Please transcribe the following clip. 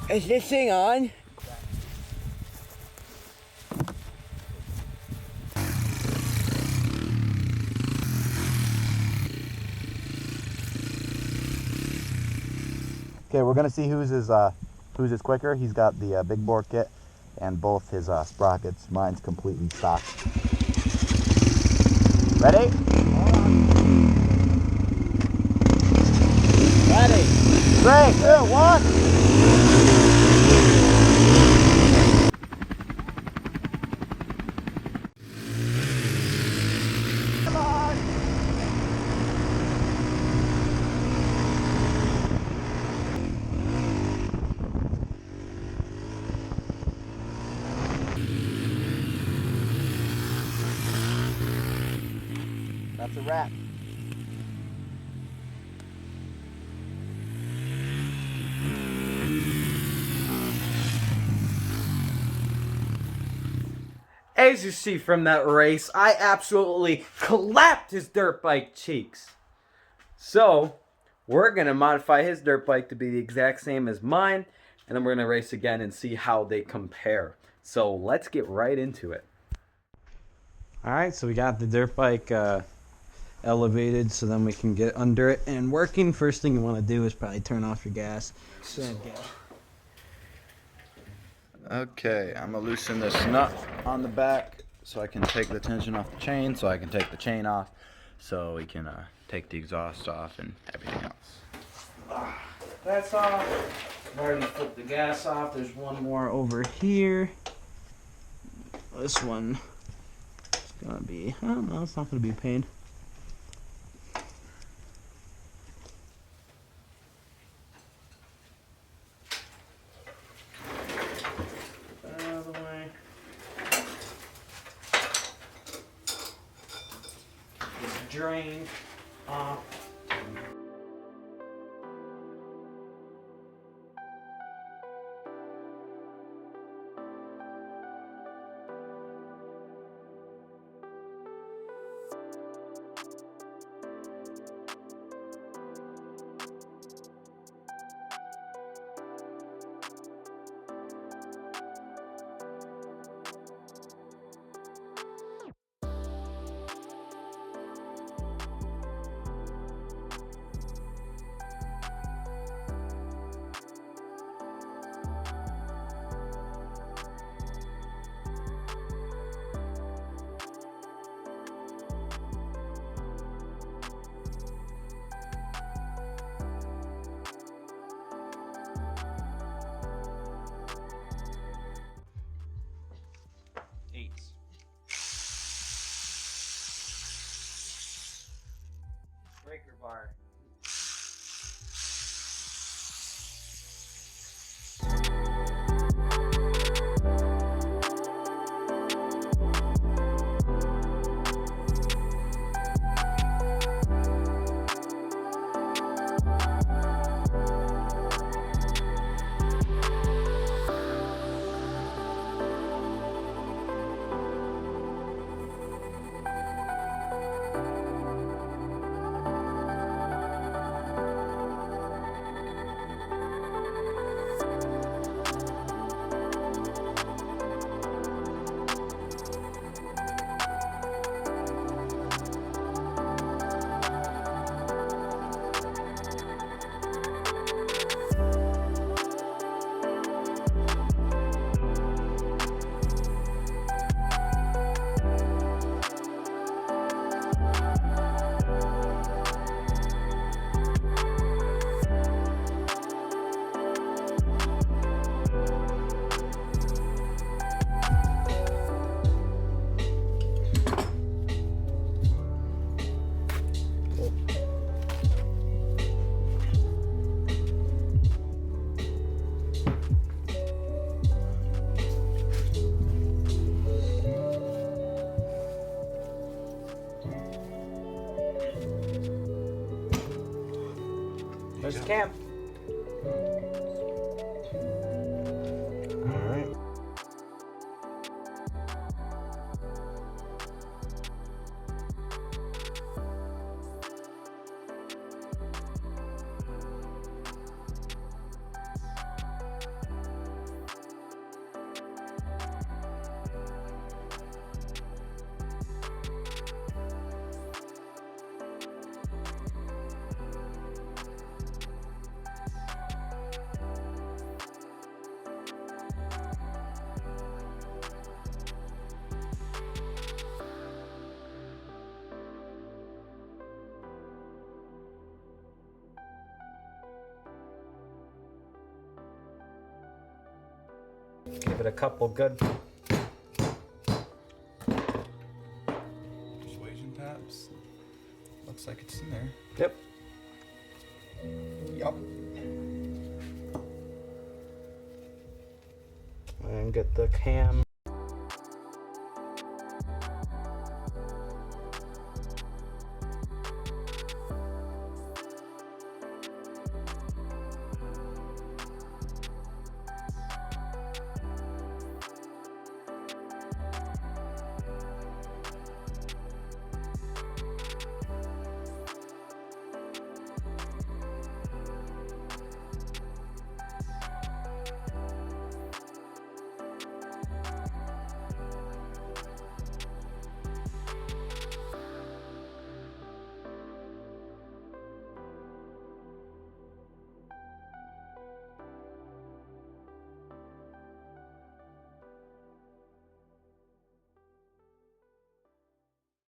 Is this thing on? Okay, we're gonna see whose is quicker. He's got the big bore kit and both his sprockets. Mine's completely stock. Ready? Ready. 3, 2, 1. That's a wrap. As you see from that race, I absolutely clapped his dirt bike cheeks. So, we're going to modify his dirt bike to be the exact same as mine, and then we're going to race again and see how they compare. So, let's get right into it. Alright, so we got the dirt bike elevated so then we can get under it and working. First thing you want to do is probably turn off your gas. Okay, I'm gonna loosen this nut on the back so I can take the tension off the chain, so I can take the chain off, so we can take the exhaust off and everything else. That's off. I've already put the gas off. There's one more over here. This one is gonna be, I don't know, it's not gonna be a pain. Out of the way. This drain off. Breaker bar. There's the cam. All right. Give it a couple good. Persuasion taps. Looks like it's in there. Yep. Yup. And get the cam.